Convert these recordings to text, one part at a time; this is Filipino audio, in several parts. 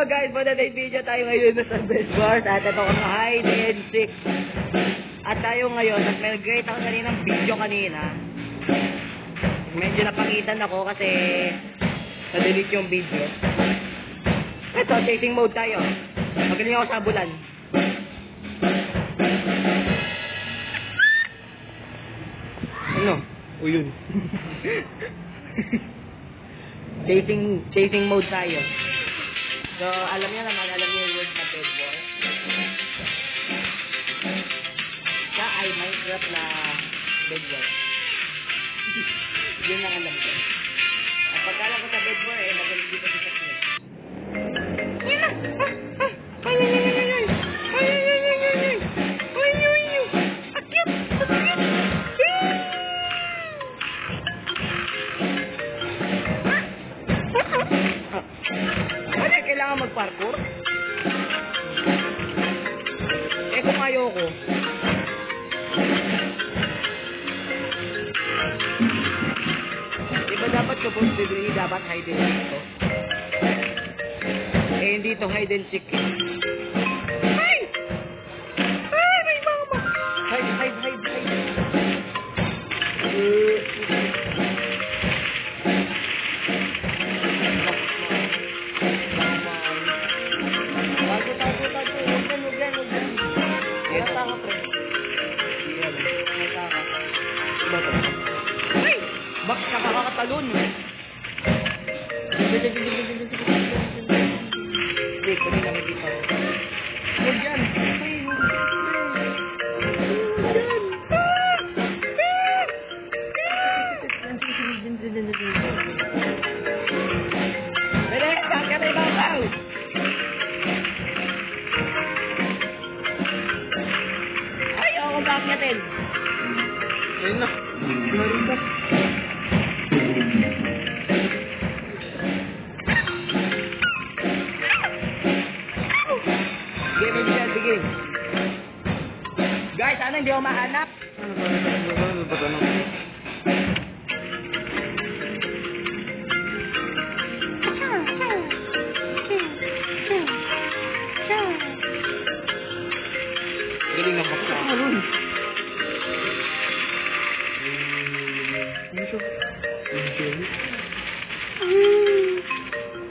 Hello guys, for today's video tayo ngayon sa Bedwars at ito ang hide and seek. At tayo ngayon, at may great ako kaninang video kanina. Medyo napangitan ako kasi na-delete yung video. Ito, chasing mode tayo. Magaling ako sa bulan. Ano? O yun. Chasing mode tayo. So, alam niyo naman, alam niyo yung word na Bedwars. Siya ay Minecraft na Bedwars. Yun ang alam ko. Ang pagkala ko sa Bedwars, magaling dito sa sakit. Yan na! Kailangan mag-parkour? Eh kung ayoko. Diba dapat supposedly dapat hide and seek to? Eh hindi to hide and seek. Ay! Ay! May mama! Hide! Bak nakakatalon. Wait, kami kami dito. Huwag yan. Dali, bakit ay babaw? Ayaw ko bakyatin. Ayun na. Ayun na. Guys, ano hindi ako mahanap? Galing na bakla.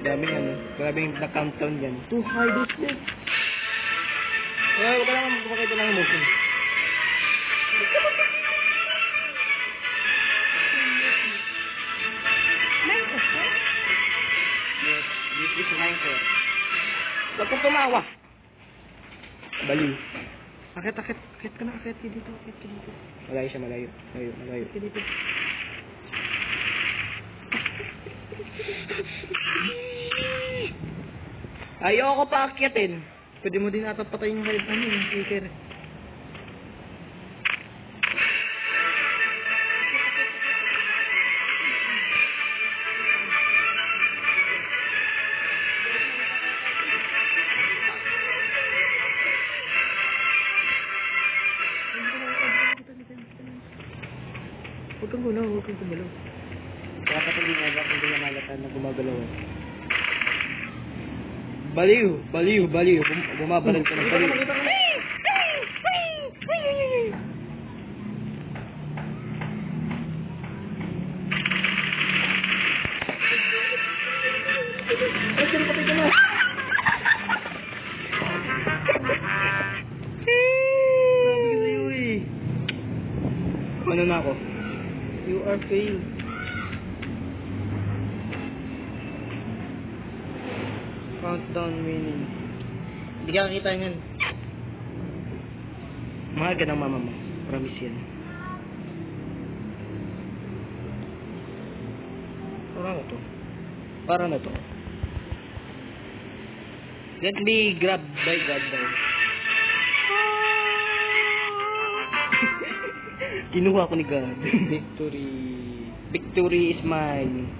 Daming ano, grabing na-countdown dyan. Too high this thing. Huwag ka lang makita ng emotion. Yes, this is Minecraft. Huwag kang tumawa. Baliw. Akit ka na, akit ka dito. Malayo siya, malayo. Akit ka dito. Ayoko pa akyatin. Pwede mo din ata patayin yung kahit ano yung speaker. Huwag kang gumalaw. Kaya patuloy nga ba kung di na malatan na gumagalaw. Baliw. Bumabalag ka ng baliw. Ano na ako? You are failed. Countdown meaning. Hindi ka kakita yan. Mahal ka ng mama mo. Promise yan. Para na to. Let me grab by God down. Kinuha ko ni God. Victory is mine.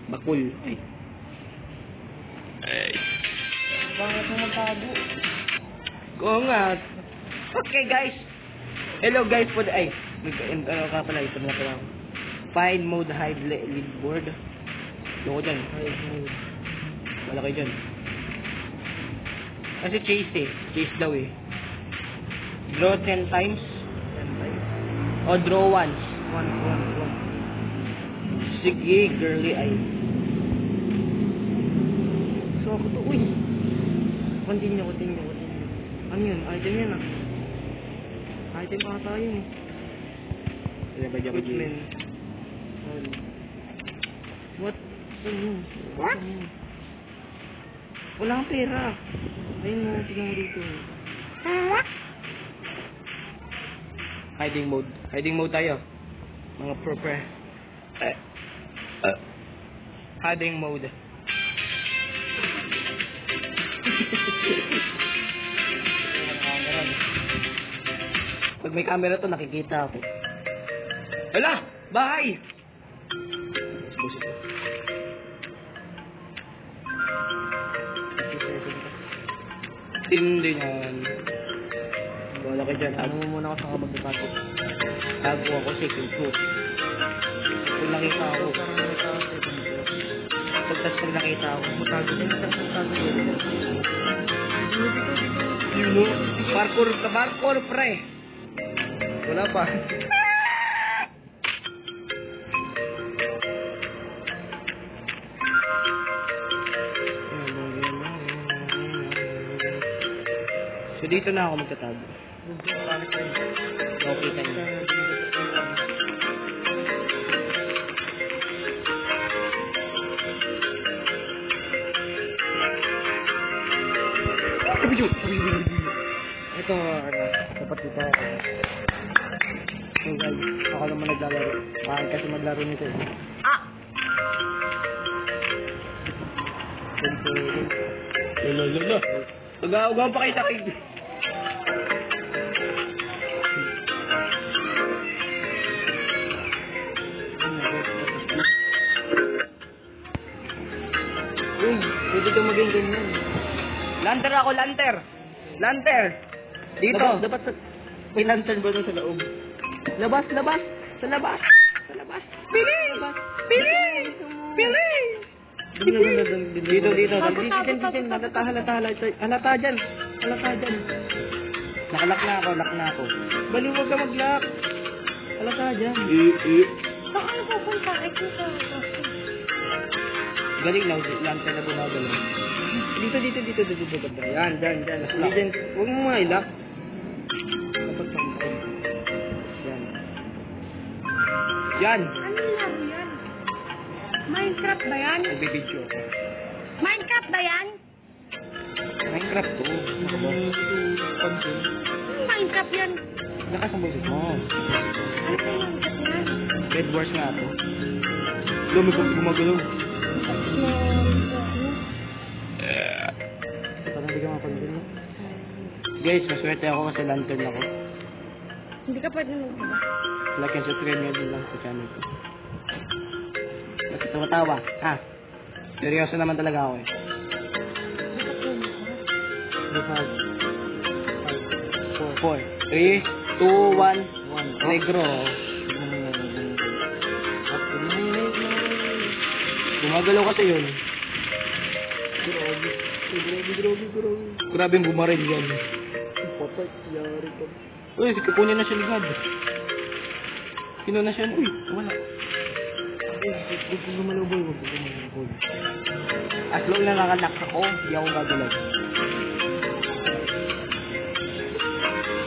Bakul. Ay. Bakit naman tago? Oo nga. Okay guys. Hello guys for the... ano ka pala? Ito na pala. Find mode hide lead board. Loko dyan. Hide mode. Malaki dyan. Kasi chase eh. Chase daw eh. Draw 10 times. O draw once. One. Sige, girly eye. So, ako to, uy. Continue. Ano yun? Item yan ah. Item pa tayo eh. Kaya ba dyan ko Footman. What? Ano yun? What? Ano yun? Wala kang pera. Ayun mo, tignan mo dito. Hiding mode. Hiding mode tayo. Mga hiding mode. Pag may camera to, nakikita ako. Hala! Bahay! Hindi yan. Wala ka dyan. Ano mo muna ako sa magdapasok. Tago ako second floor. Pag nakita ako. Pagtas pag nakita ako. Matago din. Matago din. Dito. Parkour pre. Wala pa. So dito na ako magtatago. Okay tayo. Ito, ano, dapat dito ako. So guys, ako naman naglalaro. Bakit kasi maglaro nito eh. Lolo. Ugaw pa kayo sa akin. Uy, pwede ka maging ganyan. Lanter ako, lanter. Dito. Dapat sa... May lantern ba doon sa loob? Labas! Sa labas! Pili! Dito. Halata dyan. Nakalak na ako. Baliw, wag ka mag-lock. Halata dyan. Saan ka pupunta? Galing lang, lanter na bumagalaw. Dito. Banda. Yan. Hindi dyan. Huwag mo mga ilak. Dapat pantay. Yan. Ano laro yan? Minecraft ba yan? Nagbibidyo ako. Minecraft ba yan? Minecraft to. Ano Minecraft yan? Lakas ang boses mo. Ano ba Minecraft yan? Red Wars nga to. Lumi ko gumagalaw. Parang hindi ka mapansin mo. Guys, maswerte ako kasi lantern ako. Hindi ka pwede magbuka. Like and subscribe nyo din lang sa channel ko. Kasi tumatawa. Seryoso naman talaga ako eh. Dapat mo 4, 3, 2, 1. Negro. Gumagalaw kasi yun. Grabe yung bumaril yan. Patay, yari ka. Uy, kukunin na siya ligad. Kinuha na siya. Uy, wala. Huwag kong gumalaboy. As long na nakalock ako, hindi ako gagalaw.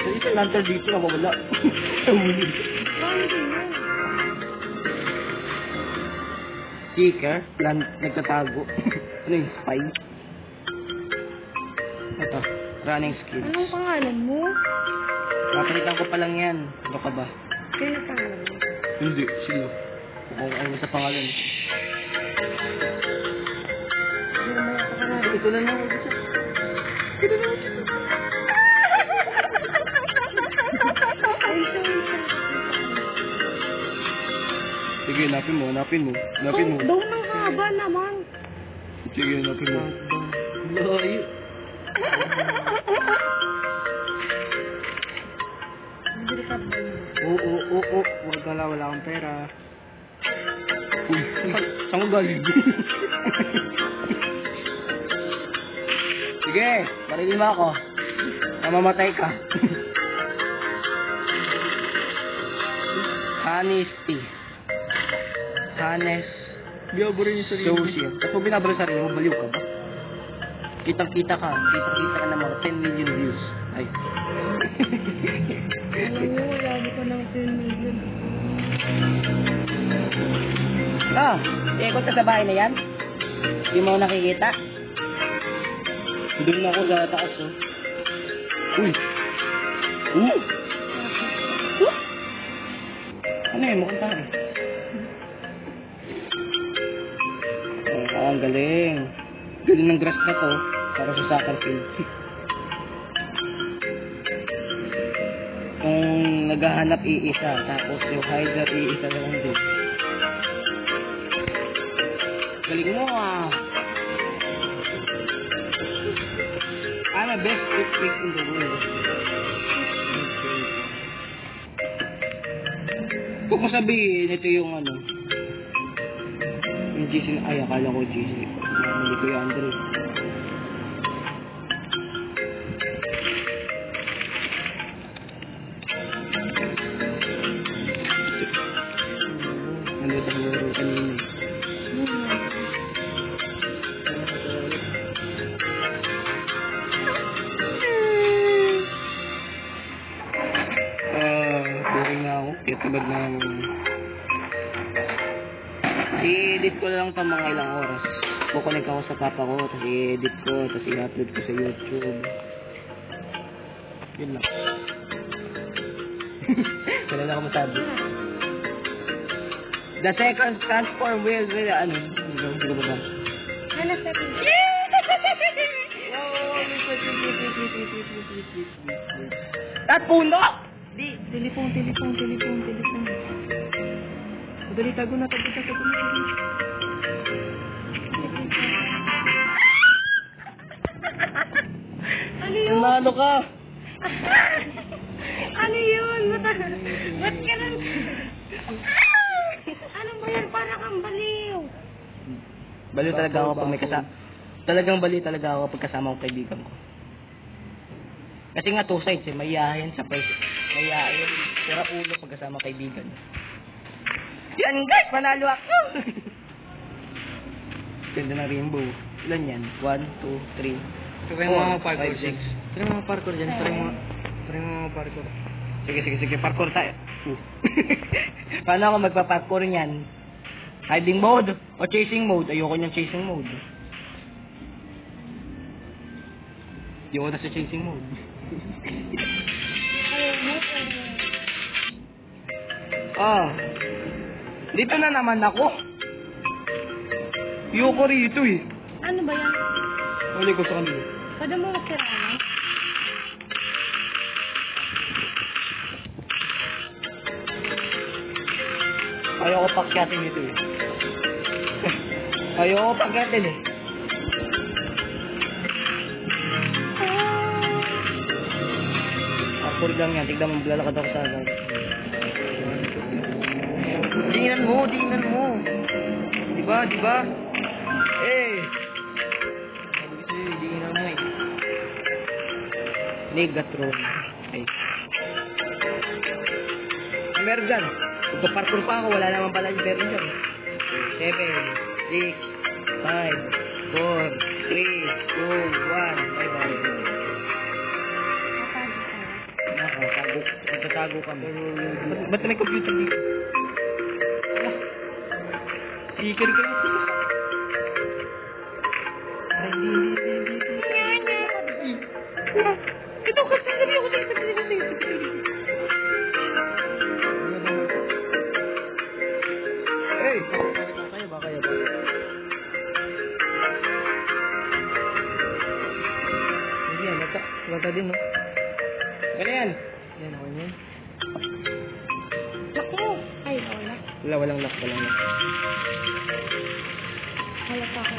Sa isang lantern dito, nawawala. Nawuli. Paano din yan? Seeker, nagtatago. Ano yung spy? Ito, running skills. Anong pangalan mo? Papalitan ko pa lang yan. Ano ka ba? Sino pangalan mo? Hindi, sila. Kung ano sa pangalan. Ito na lang. Sige, hanapin mo. Daw ng haba naman. Sige, hanapin mo. Layo. Hindi ka ba yun? Oo. Huwag ka lang, wala akong pera. Uy, saan ko galing? Sige, marilin mo ako. Mamamatay ka. Honesty. Honest. Biyaburo yung sarili. Social. Kapag binabara sa sarili mo, baliw ka ba? Kitang-kita ka. Kitang-kita ka ng mga 10 million views. Ay. Alam mo, wala mo pa ng 10 million. Ah, ikot ka sa bahay na yan? Hindi mo nakikita? Doon ako sa taas, oh. Uy! Ano yun? Mukhang tao. Ang galing. Galing ng grass na to. Para sa soccer field. Kung naghahanap iisa, tapos yung hider iisa lang din. Galing mo ah. I'm a best pick in the world. Huwag mo sabihin, ito yung ano. Yung GC na, ay, akala ko GC. Hindi ko yung Andre. Ano sa laro kanina? Boring na ako. Itibag na ako. I-edit ko lang sa mga ilang oras. Kukunik ako sa papa ko, tapos i-edit ko, tapos i-upload ko sa YouTube. Yun lang. Wala na ako masabi. The second transform will, ano? Hindi ko ba? Ano sabi? At puno! Telepon. Madali, tago na. Ano yun? Nalo ka! Ano yun? Ba't ka nang... Ano ba yan? Para kang baliw. Baliw talaga ako pag may kasama. Talagang baliw talaga ako pag kasama ko kaibigan ko. Kasi nga two sides eh. Mayayain sa person. Mayayain. Sira ulo pag kasama kaibigan. Yan guys! Manalo ako! Ganda ng rainbow. Ilan yan? 1, 2, 3, Try mo mga 4, parkour 5, dyan. 6. Try mo mga parkour dyan. Try mo mga parkour. Sige. Parkour tayo. Paano ako magpa-parkour niyan? Hiding mode o chasing mode? Ayoko niyang chasing mode. Ayoko na sa chasing mode. Dito na naman ako. Ayoko rito eh. Ano ba yan? Huli ko sa kanila. Pwede mo magkiraan? Ayoko pakyatin ito eh. Ayoko pakyatin eh. Parkour lang yan. Tignan mo, maglalakad ako sa agad. Tingnan mo. Diba? Eh! Sabi ko sa'yo, tingnan mo eh. Negatron. Okay. Meron dyan. Magpa-parkour pa ako, wala naman pala yung meron dyan. 7, 6, 5, 4, 3, 2, 1. Bye-bye. Nagtatago kami. Ba't may computer dito? Speaker ka yun. Ay, hindi. Ito kasi sabi ako sa'yo. Hey! Kaya ba? Hindi yan, bata din, no? Kaya yan. Yan, ako yan. Lock mo. Ay, wala. Walang lock. Wala pa ako.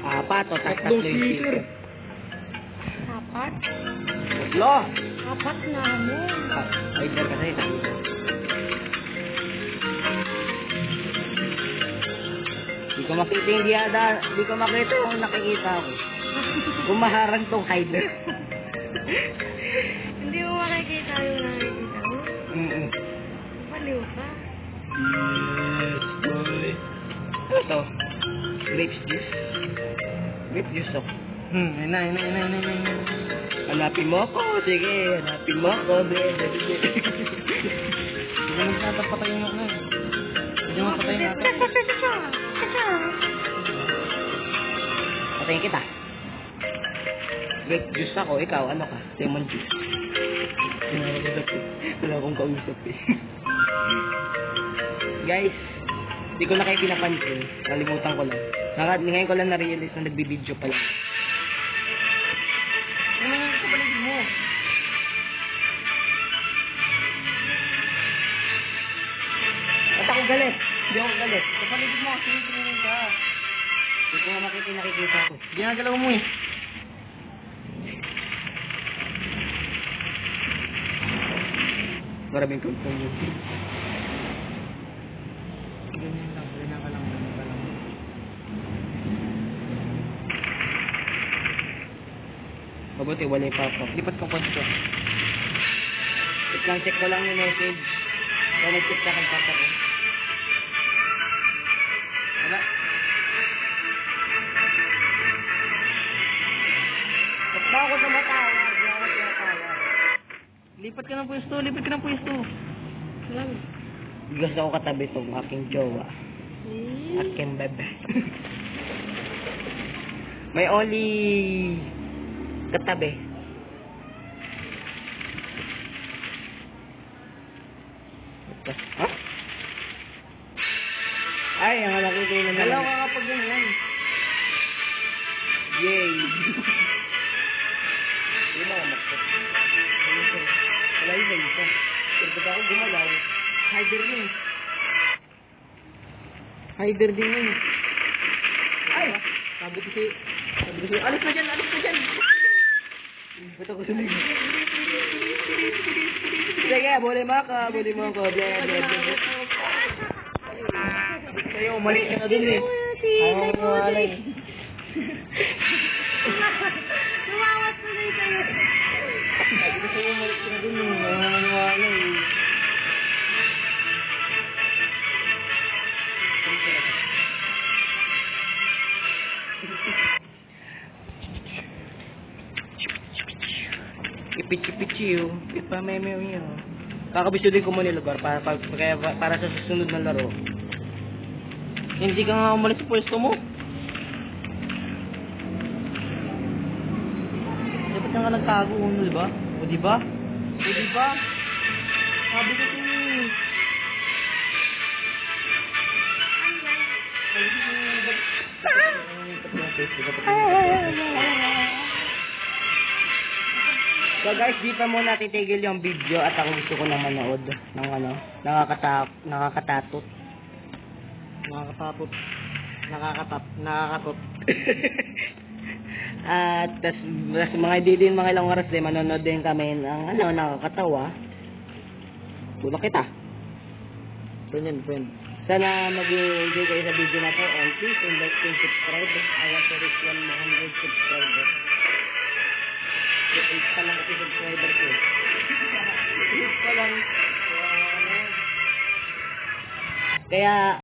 Apat o tatlo yung speaker. Apat? Tatlo! Apat na mo. Hider kasi. Hindi ko makita yung hindi ko makita yung nakikita ko. Kumaharang tong hider. Hindi mo makikita yung nakikita mo. Baliw ka. Yes, boy. Ano to? Grapes juice. Grape juice to. Ina. Hanapin mo ako. Sige, hanapin mo ako. Hindi mo nagtatapatay mo na. Hindi mo patay natin. Patayin kita. Grape juice ako. Ikaw, ano ka? Lemon juice. Wala akong kausap eh. Guys, di ko na kayo pinapansin. Nalimutan ko lang. Ngayon ko lang na-realize na nagbibideo pala. Ano nga sa paligid mo? Ba't ako galit? Hindi ako galit. Sa paligid mo, sinigilin ka. Hindi ko nga makita yung nakikita ko. Ginagalaw mo eh. Maraming kagpong mo. Ganyan ka lang. Mabuti, wala yung papa. Lipat ka kwanto. Wait lang, check ko lang yung message. Kaya nag-check sa akin papa ko. Wala. Ba't ba ako tumatawa? Hindi ako tumatawa. Lipat ka ng pwesto. Lang. Gusto ko katabi itong aking jowa. Aking bebe. May only katabi. Huh? Ay, ang nakikita na Galaw ka kapag ganyan. Yay! Hindi mo makot. Wala yung isa. Pero pag ako gumalaw, hider din. Hider din yun. Ay! Sabi ko si... Alis na dyan! Ba't ako sulig? Sige, buli mo ako. Sa'yo, mali ka na dun eh. Ayaw ko wala eh. Lumawat mo na yung sa'yo. Sabi ko sa'yo, mali ka na dun eh. Wala eh. Ipichi-pichi yun. Ipamemeo yun. Kakabisudin ko muna yung lugar para sa susunod na laro. Hindi ka nga umalis sa pwesto mo. Dapat ka nga nagtago, di ba? O di ba? Sabi ko sa'yo eh. So guys, dito muna titigil yung video at ako gusto ko nang manood ng nakakatatot. Nakakatot. At tas mga din mga ilang oras din manonood din kami ng nakakatawa. Tulak kita. Friend. Sana mag-enjoy kayo sa video na to and please like and subscribe. I want to reach 100 subscribers. 8 pa lang kasi subscriber ko. 8 pa lang. Kaya